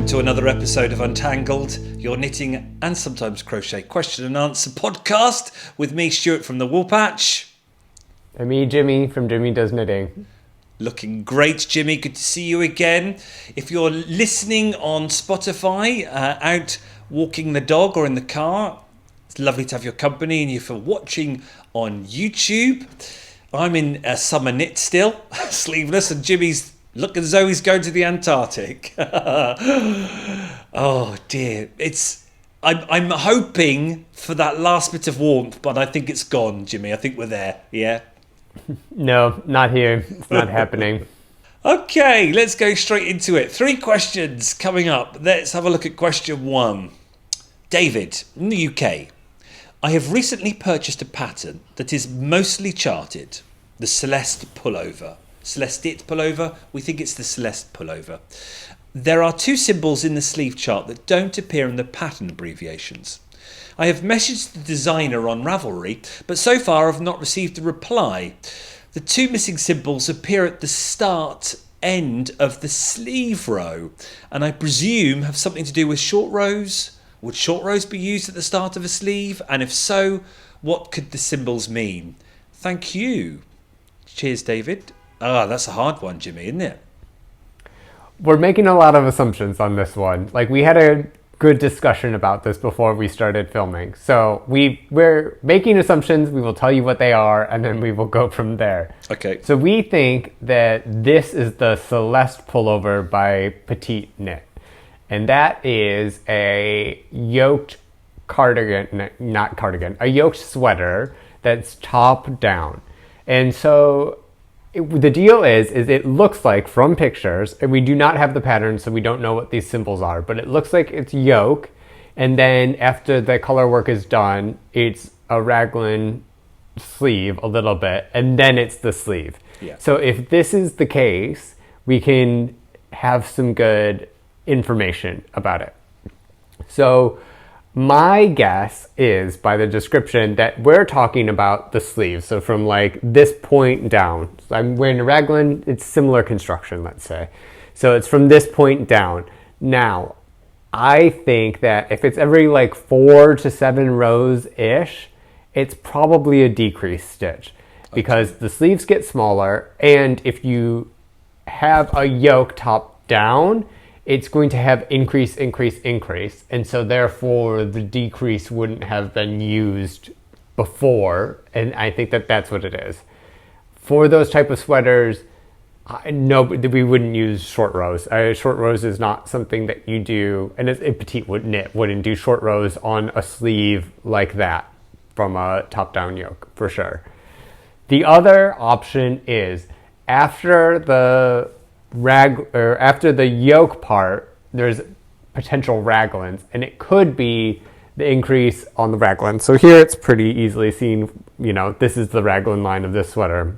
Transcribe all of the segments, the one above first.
to another episode of Untangled, your knitting and sometimes crochet question and answer podcast with me, Stuart from the Wool Patch. And me, Jimmy from Jimmy Does Knitting. Looking great, Jimmy. Good to see you again. If you're listening on Spotify, out walking the dog or in the car, it's lovely to have your company. And if you're watching on YouTube, I'm in a summer knit still, sleeveless, and Jimmy's looking as though he's going to the Antarctic. Oh dear. I'm hoping for that last bit of warmth, but I think it's gone, Jimmy. I think we're there, yeah? No, not here. It's not happening. Okay, let's go straight into it. 3 questions coming up. Let's have a look at question 1. David, in the UK. I have recently purchased a pattern that is mostly charted, the Celeste pullover. Celestite pullover, we think it's the Celeste pullover. There are 2 symbols in the sleeve chart that don't appear in the pattern abbreviations. I have messaged the designer on Ravelry, but so far I've not received a reply. The 2 missing symbols appear at the start end of the sleeve row, and I presume have something to do with short rows. Would short rows be used at the start of a sleeve? And if so, what could the symbols mean? Thank you. Cheers, David. That's a hard one, Jimmy, isn't it? We're making a lot of assumptions on this one. Like, we had a good discussion about this before we started filming. So we're making assumptions. We will tell you what they are, and then we will go from there. Okay. So we think that this is the Celeste pullover by Petite Knit. And that is a yoked cardigan, not cardigan, a yoked sweater that's top down. And so the deal is it looks like from pictures, and we do not have the pattern, so we don't know what these symbols are, but it looks like it's yoke, and then after the color work is done, it's a raglan sleeve a little bit, and then it's the sleeve. Yeah. So if this is the case, we can have some good information about it. So my guess is, by the description, that we're talking about the sleeve. So from like this point down. So I'm wearing a raglan, it's similar construction, let's say. So it's from this point down. Now, I think that if it's every like 4 to 7 rows-ish, it's probably a decreased stitch. Because the sleeves get smaller, and if you have a yoke top down, it's going to have increase. And so therefore the decrease wouldn't have been used before. And I think that that's what it is. For those type of sweaters, no, we wouldn't use short rows. Short rows is not something that you do. And a petite knit wouldn't do short rows on a sleeve like that from a top down yoke for sure. The other option is after the after the yoke part, there's potential raglans, and it could be the increase on the raglan. So here it's pretty easily seen, this is the raglan line of this sweater.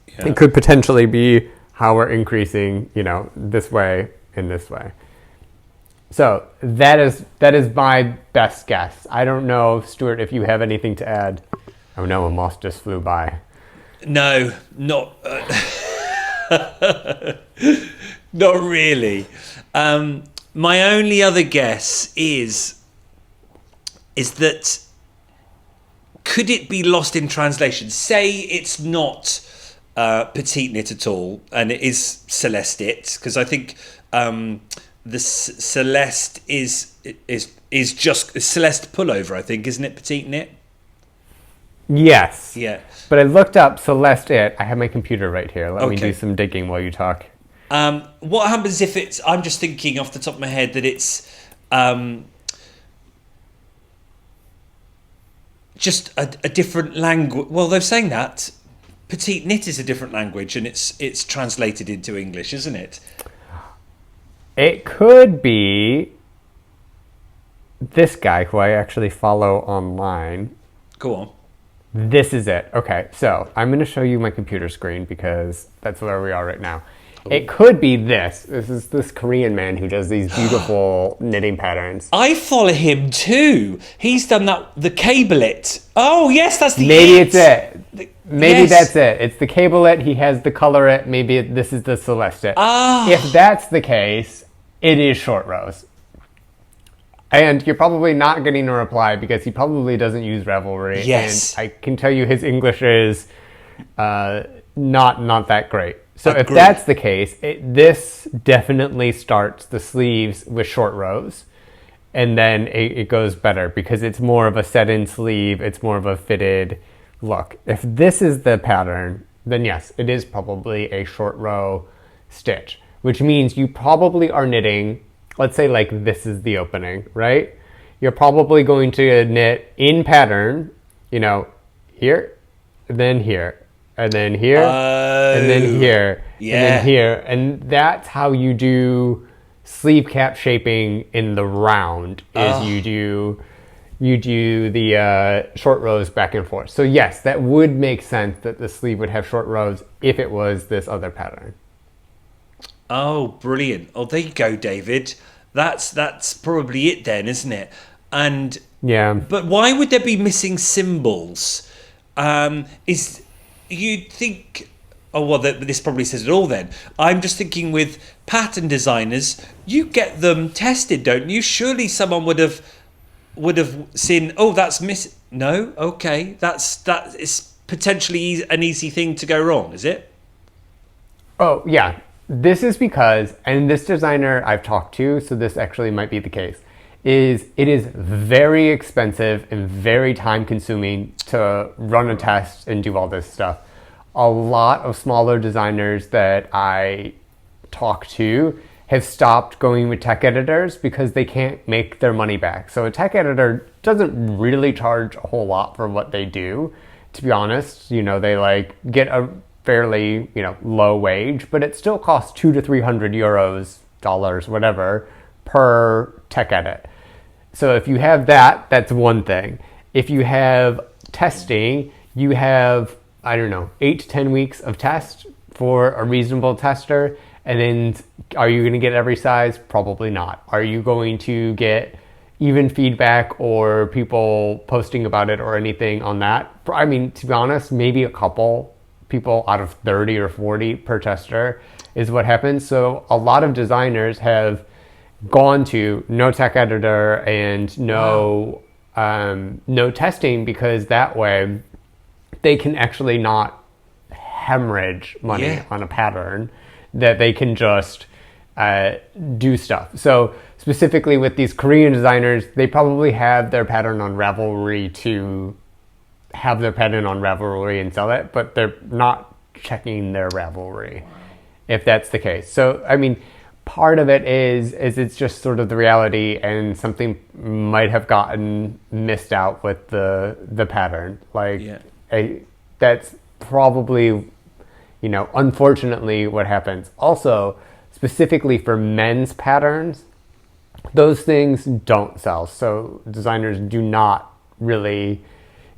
Yeah. It could potentially be how we're increasing, this way and this way. So that is my best guess. I don't know, Stuart, if you have anything to add. Oh no, a moth just flew by. No, not... Not really. My only other guess is that could it be lost in translation? Say it's not petite knit at all, and it is Celestite, because I think the Celeste is just Celeste pullover. I think, isn't it, petite knit? Yes. Yeah. But I looked up Celestite. I have my computer right here. Let me do some digging while you talk. What happens if it's... I'm just thinking off the top of my head that it's just a different language. Well, they're saying that petite knit is a different language, and it's translated into English, isn't it? It could be this guy who I actually follow online. Go on. This is it. Okay, so I'm going to show you my computer screen because that's where we are right now. Ooh. It could be this. This is this Korean man who does these beautiful knitting patterns. I follow him too. He's done the cable-it. Oh, yes, that's the Maybe it's it. Maybe that's it. It's the cable-it. He has the color-it. Maybe this is the Celeste-it. Ah. If that's the case, it is short rows. And you're probably not getting a reply because he probably doesn't use Ravelry. Yes. And I can tell you his English is not that great. So if Agreed. that's the case, this definitely starts the sleeves with short rows. And then it goes better because it's more of a set-in sleeve. It's more of a fitted look. If this is the pattern, then yes, it is probably a short row stitch, which means you probably are knitting, let's say like this is the opening, right? You're probably going to knit in pattern, here, and then here, and then here, and then here, and then here. And that's how you do sleeve cap shaping in the round, is you do the short rows back and forth. So yes, that would make sense that the sleeve would have short rows if it was this other pattern. Oh, brilliant. Oh, there you go, David. That's probably it then, isn't it? And yeah. But why would there be missing symbols? You'd think... Oh, well, this probably says it all then. I'm just thinking with pattern designers, you get them tested, don't you? Surely someone would have seen, oh, that's miss. No? Okay. That is potentially an easy thing to go wrong, is it? Oh, yeah. This is because, and this designer I've talked to, so this actually might be the case, it is very expensive and very time consuming to run a test and do all this stuff. A lot of smaller designers that I talk to have stopped going with tech editors because they can't make their money back. So a tech editor doesn't really charge a whole lot for what they do, to be honest. They get a fairly, low wage, but it still costs 200 to 300 euros, dollars, whatever, per tech edit. So if you have that, that's one thing. If you have testing, you have 8 to 10 weeks of test for a reasonable tester. And then are you going to get every size? Probably not. Are you going to get even feedback or people posting about it or anything on that? I mean, to be honest, maybe a couple people out of 30 or 40 per tester is what happens. So a lot of designers have gone to no tech editor and no testing, because that way they can actually not hemorrhage money on a pattern, that they can just do stuff. So specifically with these Korean designers, they probably have their pattern on Ravelry to have their pattern on Ravelry and sell it, but they're not checking their Ravelry, if that's the case. So, I mean, part of it is it's just sort of the reality, and something might have gotten missed out with the pattern. That's probably, unfortunately what happens. Also, specifically for men's patterns, those things don't sell. So designers do not really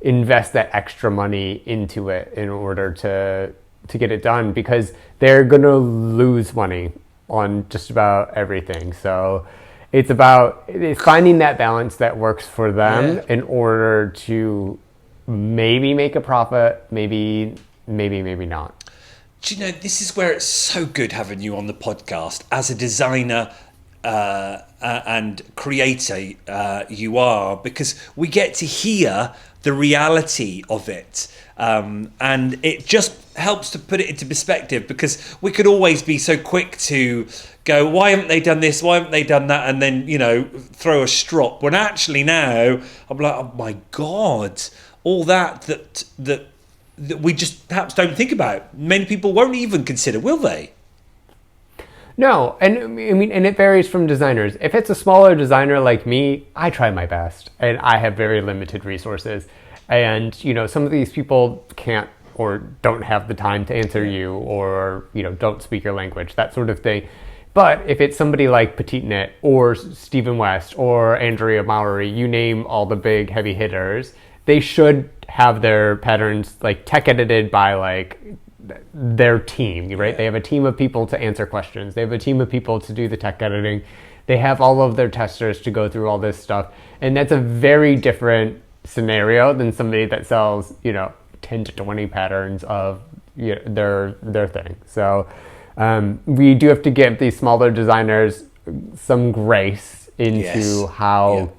invest that extra money into it in order to get it done, because they're going to lose money on just about everything. So it's about finding that balance that works for them in order to maybe make a profit, maybe not. Do you know, this is where it's so good having you on the podcast. As a designer and creator you are, because we get to hear the reality of it. And it just helps to put it into perspective, because we could always be so quick to go, why haven't they done this? Why haven't they done that? And then, throw a strop. When actually now I'm like, oh my God, all that we just perhaps don't think about. Many people won't even consider, will they? No, and I mean, and it varies from designers. If it's a smaller designer like me, I try my best, and I have very limited resources. And, some of these people can't or don't have the time to answer you, or, don't speak your language, that sort of thing. But if it's somebody like Petite Knit or Stephen West or Andrea Mowry, you name all the big heavy hitters, they should have their patterns tech edited by their team, right? Yeah. They have a team of people to answer questions. They have a team of people to do the tech editing. They have all of their testers to go through all this stuff. And that's a very different scenario than somebody that sells, 10 to 20 patterns of their thing. So we do have to give these smaller designers some grace into Yes. how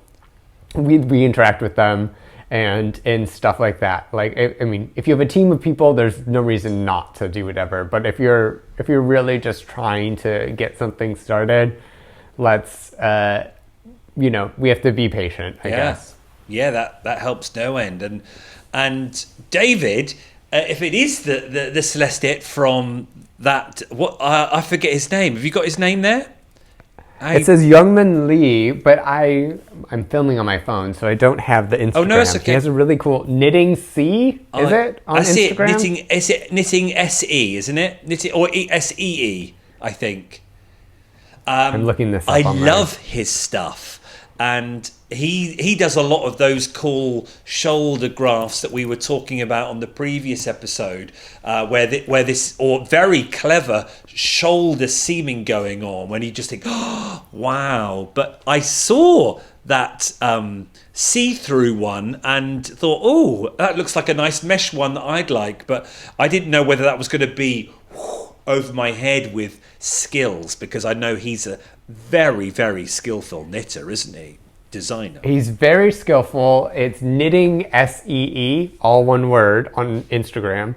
we interact with them and stuff like that. Like, I mean, if you have a team of people, there's no reason not to do whatever. But if you're really just trying to get something started, let's we have to be patient, I guess. Yeah, that helps no end. And David, if it is the Celestate from that, what I forget his name. Have you got his name there? It says Youngman Lee, but I'm filming on my phone, so I don't have the Instagram. Oh no, it's okay. He has a really cool Knitting C. Is it on Instagram? Knitting SE, isn't it? Knitting or SEE, I think. I'm looking this up. I love his stuff, and he does a lot of those cool shoulder graphs that we were talking about on the previous episode, where this or very clever shoulder seaming going on when you just think, oh, wow. But I saw that see-through one and thought, oh, that looks like a nice mesh one that I'd like, but I didn't know whether that was going to be over my head with skills, because I know he's a very, very skillful knitter, isn't he? Designer. He's very skillful. It's Knitting SEE, all one word, on Instagram.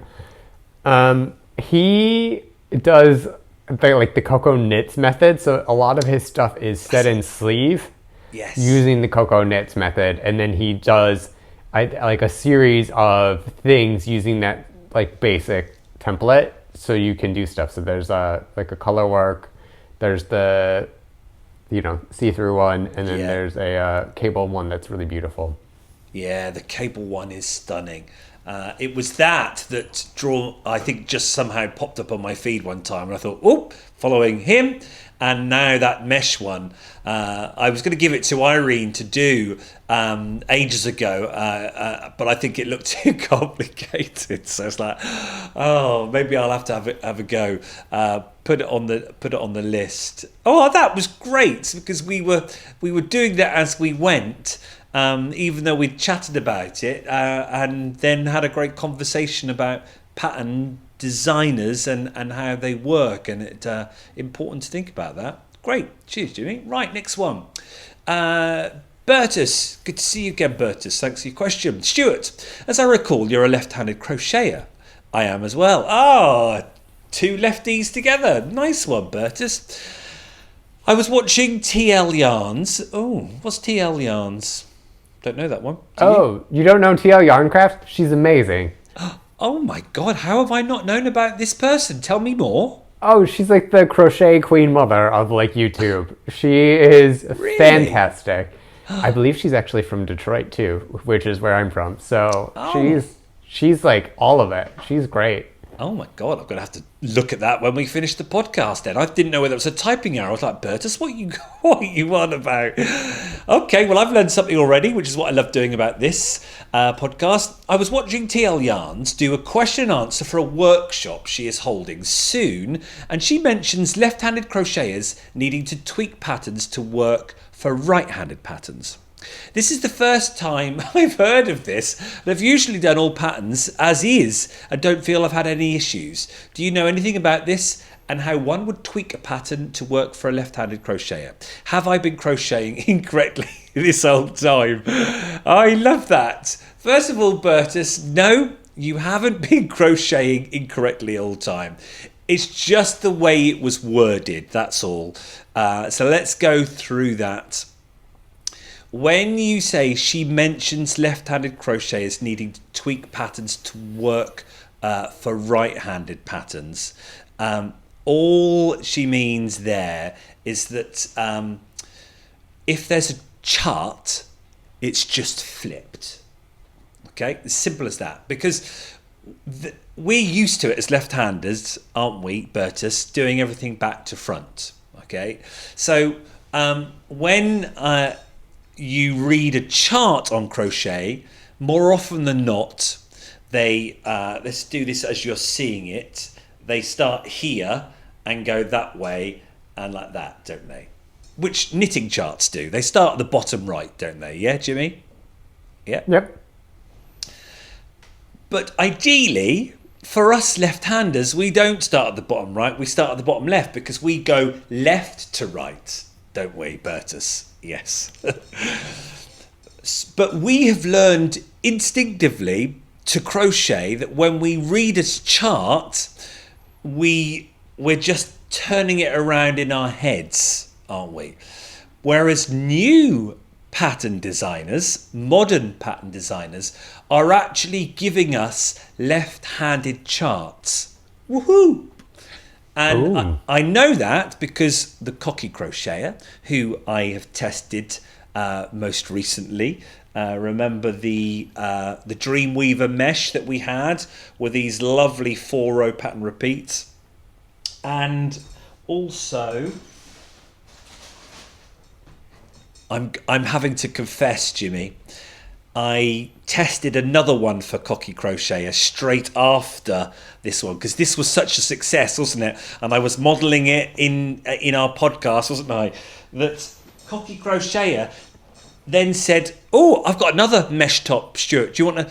He does the Coco Knits method, so a lot of his stuff is set in sleeve. Yes. Using the Coco Knits method, and then he does like a series of things using that like basic template, so you can do stuff. So there's like a color work, there's the see-through one, and then there's a cable one that's really beautiful. Yeah, the cable one is stunning. It was that I think just somehow popped up on my feed one time, and I thought, oh, following him. And now that mesh one, I was going to give it to Irene to do ages ago, but I think it looked too complicated. So it's like, oh, maybe I'll have to have a go. Put it on the list. Oh, that was great, because we were doing that as we went, even though we'd chatted about it, and then had a great conversation about pattern designers and how they work, and it's important to think about that. Great. Cheers, Jimmy. Right, next one. Bertus. Good to see you again, Bertus. Thanks for your question. Stuart, as I recall, you're a left-handed crocheter. I am as well. Oh, two lefties together. Nice one, Bertus. I was watching TL Yarns. Oh, what's TL Yarns? Don't know that one. You don't know TL Yarncraft? She's amazing. Oh my God, how have I not known about this person? Tell me more. Oh, she's like the crochet queen mother of like YouTube. She is fantastic. I believe she's actually from Detroit too, which is where I'm from. So she's like all of it. She's great. Oh my God, I'm going to have to look at that when we finish the podcast then. I didn't know whether it was a typing error. I was like, Bertus, what are you on about? Okay, well, I've learned something already, which is what I love doing about this podcast. I was watching TL Yarns do a question and answer for a workshop she is holding soon, and she mentions left-handed crocheters needing to tweak patterns to work for right-handed patterns. This is the first time I've heard of this, and I've usually done all patterns as is and don't feel I've had any issues. Do you know anything about this and how one would tweak a pattern to work for a left-handed crocheter? Have I been crocheting incorrectly this whole time? I love that. First of all, Bertus, no, you haven't been crocheting incorrectly all the time. It's just the way it was worded, that's all. So let's go through that. When you say she mentions left-handed crocheters needing to tweak patterns to work for right-handed patterns, all she means there is that if there's a chart, it's just flipped. Okay, as simple as that. Because we're used to it as left-handers, aren't we, Bertus, doing everything back to front. Okay, so when you read a chart on crochet, more often than not, they let's do this as you're seeing it. They start here and go that way and like that, don't they? Which knitting charts do. They start at the bottom right, don't they? Yeah, Jimmy? Yeah. Yep. But ideally, for us left-handers, we don't start at the bottom right. We start at the bottom left because we go left to right, don't we, Bertus? Yes. But we have learned instinctively to crochet that when we read a chart, we're just turning it around in our heads, aren't we? Whereas new pattern designers, modern pattern designers, are actually giving us left-handed charts. Woohoo! And I know that because the Cocky Crocheter, who I have tested most recently, remember the Dreamweaver mesh that we had with these lovely 4-row pattern repeats, and also I'm having to confess, Jimmy, I tested another one for Cocky Crocheter straight after this one, because this was such a success, wasn't it? And I was modelling it in our podcast, wasn't I? That Cocky Crocheter then said, "Oh, I've got another mesh top, Stuart. Do you want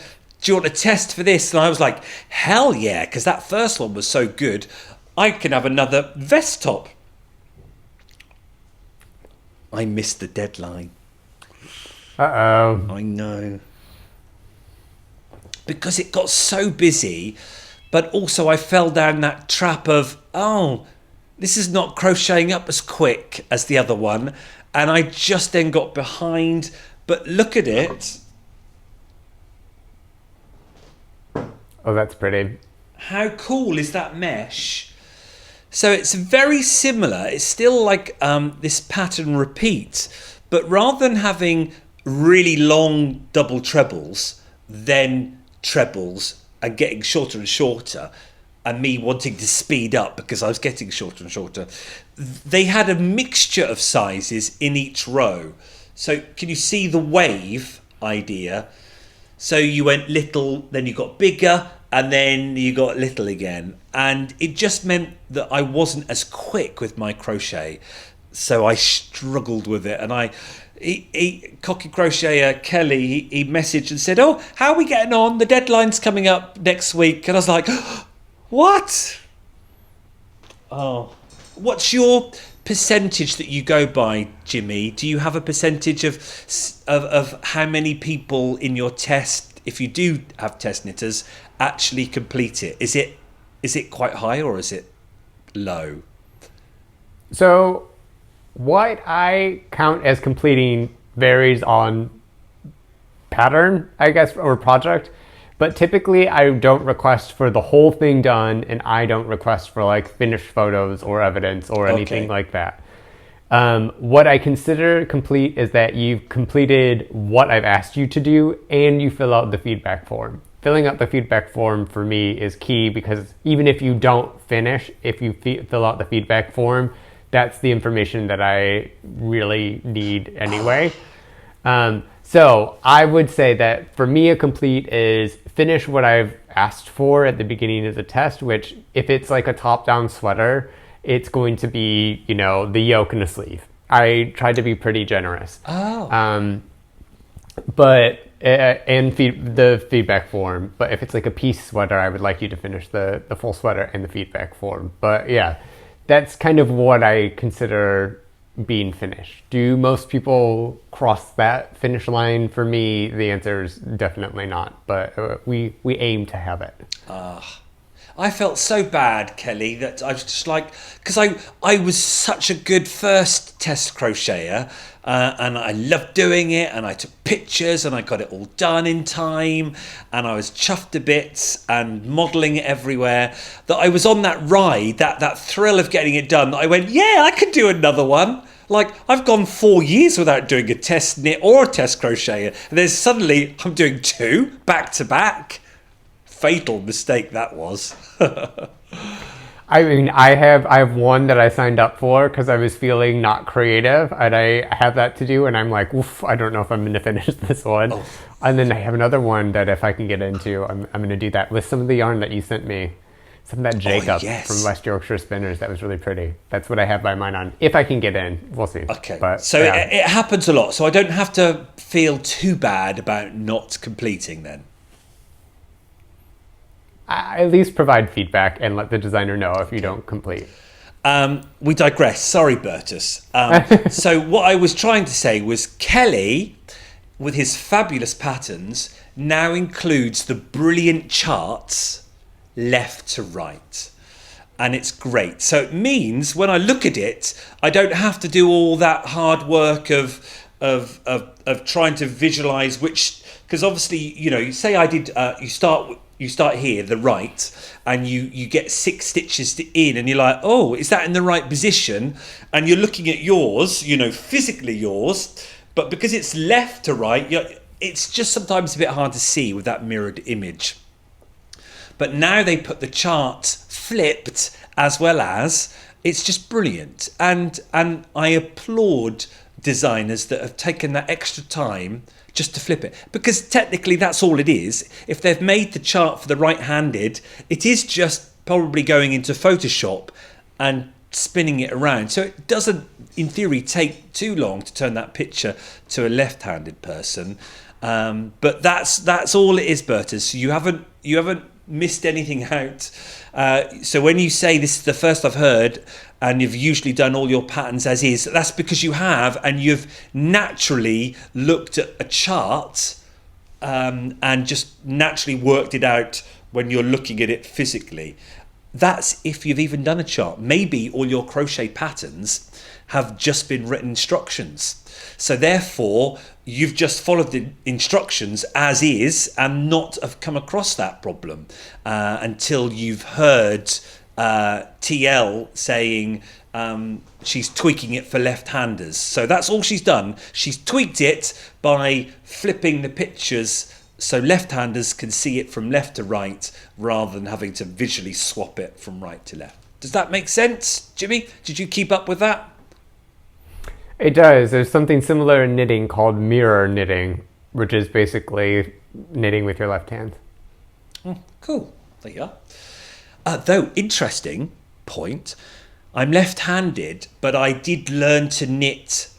to test for this?" And I was like, "Hell yeah!" Because that first one was so good. I can have another vest top. I missed the deadline. Uh-oh. I know. Because it got so busy, but also I fell down that trap of, this is not crocheting up as quick as the other one. And I just then got behind. But look at it. Oh, that's pretty. How cool is that mesh? So it's very similar. It's still like this pattern repeat. But rather than having really long double trebles, then trebles, and getting shorter and shorter, and me wanting to speed up because I was getting shorter and shorter, they had a mixture of sizes in each row. So can you see the wave idea? So you went little, then you got bigger, and then you got little again. And it just meant that I wasn't as quick with my crochet. So I struggled with it. And Cocky Crocheter Kelly, he messaged and said, "Oh, how are we getting on? The deadline's coming up next week." And I was like, "What?" Oh, what's your percentage that you go by, Jimmy? Do you have a percentage of how many people in your test, if you do have test knitters, actually complete it? Is it quite high or is it low? So what I count as completing varies on pattern, I guess, or project. But typically I don't request for the whole thing done, and I don't request for like finished photos or evidence or anything like that. What I consider complete is that you've completed what I've asked you to do and you fill out the feedback form. Filling out the feedback form for me is key, because even if you don't finish, if you fill out the feedback form, that's the information that I really need anyway. So I would say that for me, a complete is finish what I've asked for at the beginning of the test, which if it's like a top-down sweater, it's going to be, the yoke and a sleeve. I tried to be pretty generous. The feedback form. But if it's like a piece sweater, I would like you to finish the full sweater and the feedback form. But yeah, that's kind of what I consider being finished. Do most people cross that finish line? For me, the answer is definitely not. But we aim to have it. I felt so bad, Kelly, that I was just like, because I was such a good first test crocheter, and I loved doing it, and I took pictures, and I got it all done in time, and I was chuffed to bits and modelling it everywhere, that I was on that ride, that thrill of getting it done, that I went, yeah, I could do another one. Like, I've gone 4 years without doing a test knit or a test crochet, and then suddenly I'm doing 2 back to back. Fatal mistake that was. I mean, I have one that I signed up for because I was feeling not creative, and I have that to do, and I'm like, oof, I don't know if I'm going to finish this one. Oh. And then I have another one that if I can get into, I'm going to do that with some of the yarn that you sent me. Some of that Jacob from West Yorkshire Spinners, that was really pretty. That's what I have by mine on. If I can get in, we'll see. Okay, but, so yeah. it happens a lot, so I don't have to feel too bad about not completing then. I at least provide feedback and let the designer know if you don't complete. We digress. Sorry, Bertus. So what I was trying to say was Kelly, with his fabulous patterns, now includes the brilliant charts left to right. And it's great. So it means when I look at it, I don't have to do all that hard work of trying to visualize which, because obviously, you say I did, you start here, the right, and you get 6 stitches in, and you're like, oh, is that in the right position? And you're looking at yours, physically yours, but because it's left to right, it's just sometimes a bit hard to see with that mirrored image. But now they put the chart flipped as well as, it's just brilliant. And I applaud designers that have taken that extra time just to flip it, because technically that's all it is. If they've made the chart for the right-handed, it is just probably going into Photoshop and spinning it around. So it doesn't, in theory, take too long to turn that picture to a left-handed person. But that's all it is, Bertus. You haven't missed anything out. So when you say this is the first I've heard, and you've usually done all your patterns as is, that's because you have, and you've naturally looked at a chart and just naturally worked it out when you're looking at it physically. That's if you've even done a chart. Maybe all your crochet patterns have just been written instructions. So therefore, you've just followed the instructions as is and not have come across that problem until you've heard TL saying she's tweaking it for left-handers. So that's all she's done. She's tweaked it by flipping the pictures so left-handers can see it from left to right rather than having to visually swap it from right to left. Does that make sense, Jimmy? Did you keep up with that? It does. There's something similar in knitting called mirror knitting, which is basically knitting with your left hand. Cool. There you are. Though, interesting point, I'm left-handed, but I did learn to knit.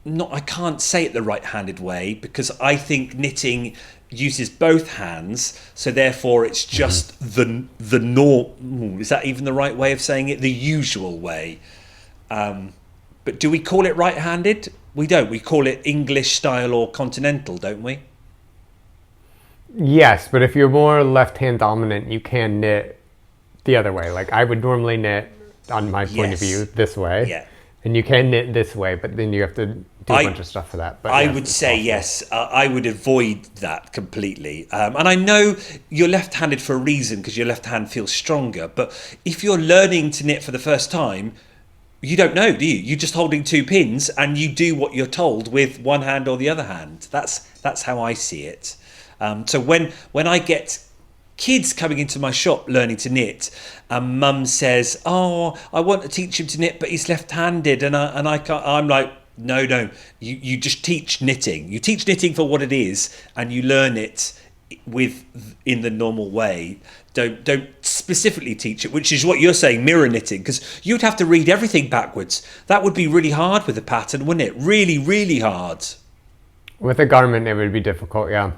I can't say it the right-handed way because I think knitting uses both hands, so therefore it's just the norm. Is that even the right way of saying it? The usual way. But do we call it right-handed? We don't. We call it English style or continental, don't we? Yes, but if you're more left-hand dominant, you can knit the other way. Like I would normally knit, on my point of view, this way. Yeah. And you can knit this way, but then you have to do a bunch of stuff for that. But I would say yes. I would avoid that completely. And I know you're left-handed for a reason because your left hand feels stronger. But if you're learning to knit for the first time, you don't know, do you? You're just holding 2 pins and you do what you're told with one hand or the other hand. That's how I see it. So when I get kids coming into my shop learning to knit, and mum says, "Oh, I want to teach him to knit, but he's left-handed," and I can't. I'm like, no. You just teach knitting. You teach knitting for what it is, and you learn it in the normal way. Don't specifically teach it, which is what you're saying, mirror knitting, because you'd have to read everything backwards. That would be really hard with a pattern, wouldn't it? Really, really hard. With a garment, it would be difficult, yeah.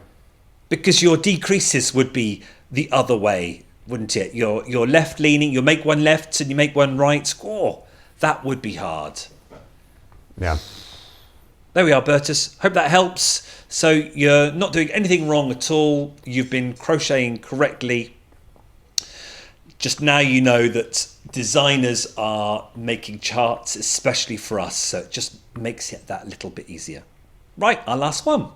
Because your decreases would be the other way, wouldn't it? You're left leaning, you make one left and you make one right. Oh, that would be hard. Yeah. There we are, Bertus. Hope that helps. So you're not doing anything wrong at all. You've been crocheting correctly. Just now you know that designers are making charts, especially for us. So it just makes it that little bit easier. Right, our last one.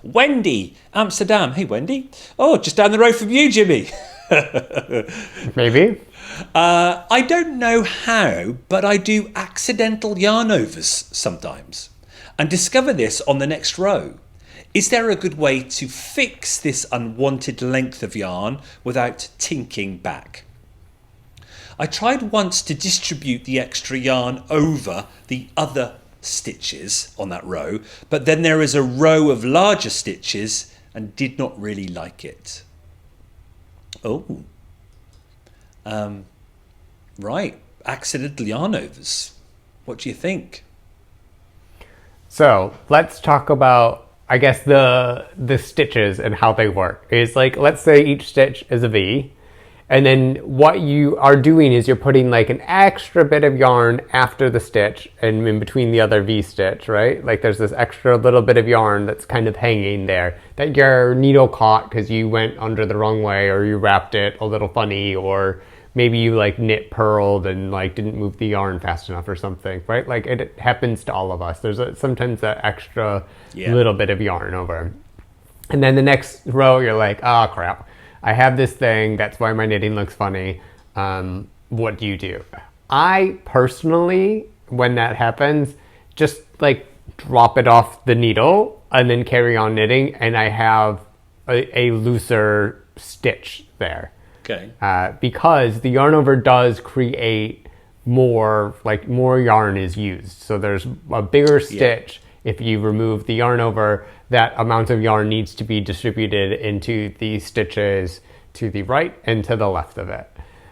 Wendy, Amsterdam. Hey, Wendy. Oh, just down the road from you, Jimmy. Maybe. I don't know how, but I do accidental Yarnovers sometimes and discover this on the next row. Is there a good way to fix this unwanted length of yarn without tinking back? I tried once to distribute the extra yarn over the other stitches on that row, but then there is a row of larger stitches and did not really like it. Oh. Right. Accidental Yarnovers. What do you think? So let's talk about, I guess, the stitches and how they work. It's like, let's say each stitch is a V, And then what you are doing is you're putting like an extra bit of yarn after the stitch and in between the other V stitch, right? Like there's this extra little bit of yarn that's kind of hanging there that your needle caught because you went under the wrong way, or you wrapped it a little funny, or maybe you like knit purled and like didn't move the yarn fast enough or something, right? Like it happens to all of us. There's sometimes that extra little bit of yarn over. And then the next row, you're like, oh crap, I have this thing. That's why my knitting looks funny. What do you do? I personally, when that happens, just like drop it off the needle and then carry on knitting. And I have a looser stitch there. Okay. Because the Yarnover does create more yarn is used. So there's a bigger stitch. If you remove the Yarnover, that amount of yarn needs to be distributed into the stitches to the right and to the left of it.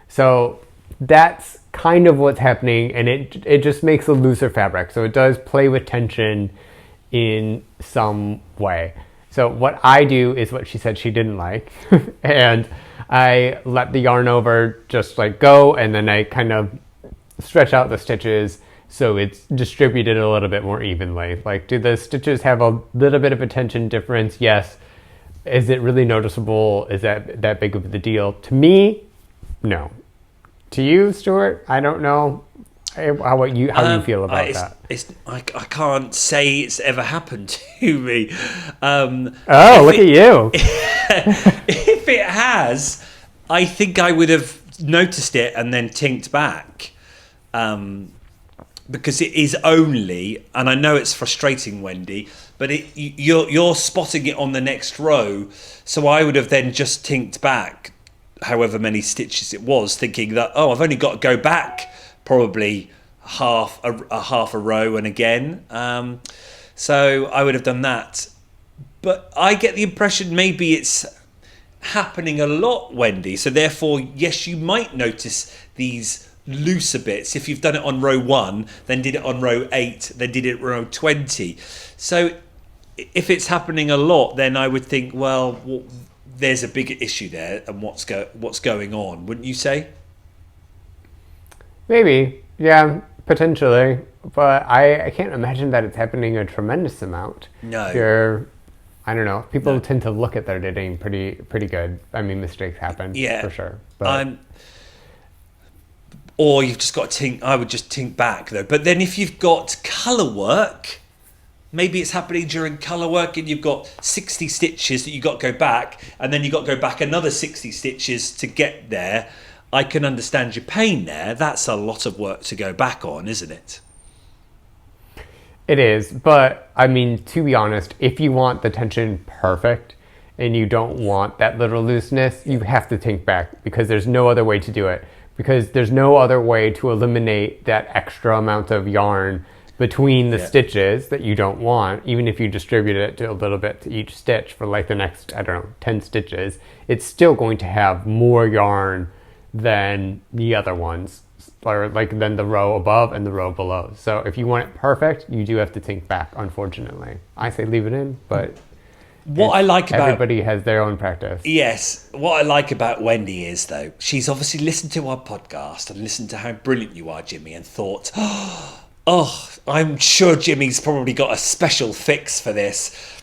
So that's kind of what's happening, and it just makes a looser fabric. So it does play with tension in some way. So what I do is what she said she didn't like, and I let the Yarnover just like go, and then I kind of stretch out the stitches so it's distributed a little bit more evenly. Like, do the stitches have a little bit of a tension difference? Yes. Is it really noticeable? Is that big of a deal? To me, no. To you, Stuart, I don't know how you feel about that. I can't say it's ever happened to me. Look at you. If it has, I think I would have noticed it and then tinked back. Because it is only, and I know it's frustrating, Wendy, but you're spotting it on the next row. So I would have then just tinked back however many stitches it was, thinking that, I've only got to go back probably half a row and again. So I would have done that. But I get the impression maybe it's happening a lot, Wendy. So therefore, yes, you might notice these looser bits if you've done it on row 1, then did it on row 8, then did it row 20. So if it's happening a lot, then I would think, well, there's a bigger issue there, and what's going on, wouldn't you say? Maybe, yeah, potentially, but I can't imagine that it's happening a tremendous amount. No. I don't know. People tend to look at their knitting pretty good. I mean, mistakes happen, for sure. But or you've just got to tink. I would just tink back though. But then if you've got colour work, maybe it's happening during colour work, and you've got 60 stitches that you've got to go back, and then you've got to go back another 60 stitches to get there. I can understand your pain there. That's a lot of work to go back on, isn't it? It is, but I mean, to be honest, if you want the tension perfect and you don't want that little looseness, you have to tink back, because there's no other way to do it. Because there's no other way to eliminate that extra amount of yarn between the stitches that you don't want. Even if you distribute it to a little bit to each stitch for like the next, 10 stitches, it's still going to have more yarn than the other ones, or like than the row above and the row below. So if you want it perfect, you do have to tink back, unfortunately. I say leave it in, but everybody has their own practice. Yes. What I like about Wendy is, though, she's obviously listened to our podcast and listened to how brilliant you are, Jimmy, and thought, I'm sure Jimmy's probably got a special fix for this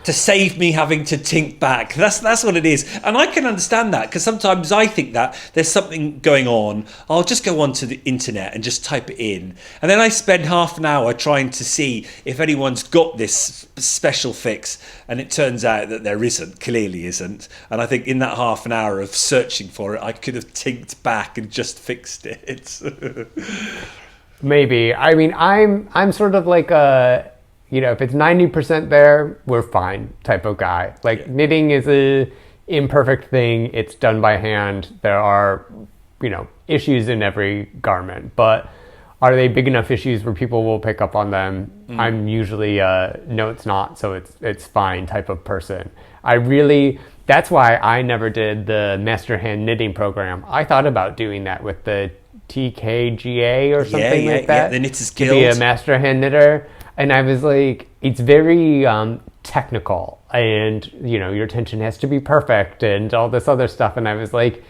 to save me having to tink back. That's what it is. And I can understand that, because sometimes I think that there's something going on. I'll just go onto the internet and just type it in. And then I spend half an hour trying to see if anyone's got this special fix. And it turns out that there clearly isn't. And I think in that half an hour of searching for it, I could have tinked back and just fixed it. Maybe. I mean, I'm sort of like a, if it's 90% there, we're fine type of guy. Knitting is a imperfect thing. It's done by hand. There are, issues in every garment, but are they big enough issues where people will pick up on them? I'm usually no, it's not, so it's fine type of person. That's why I never did the Master Hand Knitting program. I thought about doing that with the TKGA or something like that. The Knitters Guild. To be a Master Hand Knitter. And I was like, it's very technical, and your tension has to be perfect and all this other stuff. And I was like,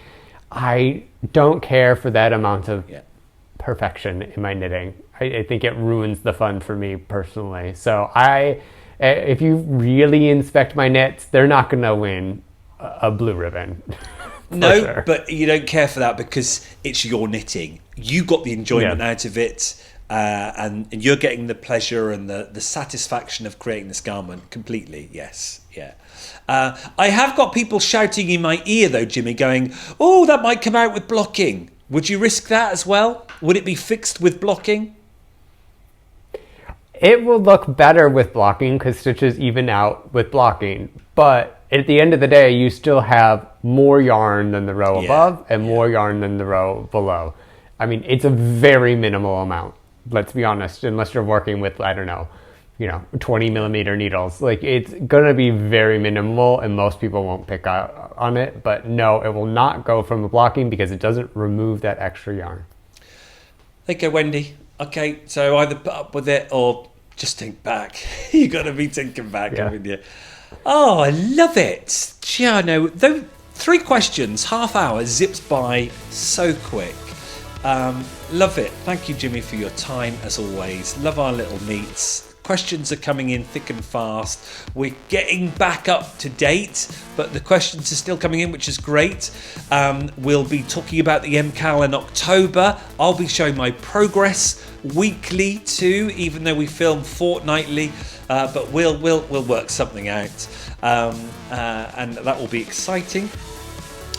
I don't care for that amount of Yeah. perfection in my knitting. I think it ruins the fun for me personally. So if you really inspect my knits, they're not going to win a blue ribbon. No, sure. but you don't care for that because it's your knitting. You got the enjoyment out of it, and you're getting the pleasure and the satisfaction of creating this garment completely. Yes, yeah. I have got people shouting in my ear though, Jimmy, going, "Oh, that might come out with blocking." Would you risk that as well? Would it be fixed with blocking? It will look better with blocking because stitches even out with blocking. But at the end of the day, you still have more yarn than the row above and more yarn than the row below. I mean, it's a very minimal amount. Let's be honest, unless you're working with, 20 millimeter needles. Like, it's going to be very minimal and most people won't pick up on it. But no, it will not go from the blocking because it doesn't remove that extra yarn. Okay, Wendy. Okay, so either put up with it or just think back. You got to be thinking back, haven't you? Oh, I love it. Giano, those 3 questions, half hour, zips by so quick. Love it. Thank you, Jimmy, for your time, as always. Love our little meets. Questions are coming in thick and fast. We're getting back up to date, but the questions are still coming in, which is great. We'll be talking about the MCAL in October. I'll be showing my progress weekly too, even though we film fortnightly. But we'll work something out, and that will be exciting.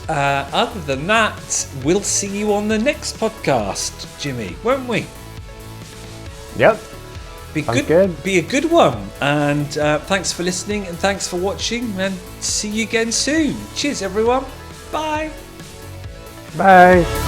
Other than that, we'll see you on the next podcast, Jimmy, won't we? Yep. Be Sounds good. good. Be a good one. And thanks for listening and thanks for watching. And see you again soon. Cheers, everyone. Bye. Bye.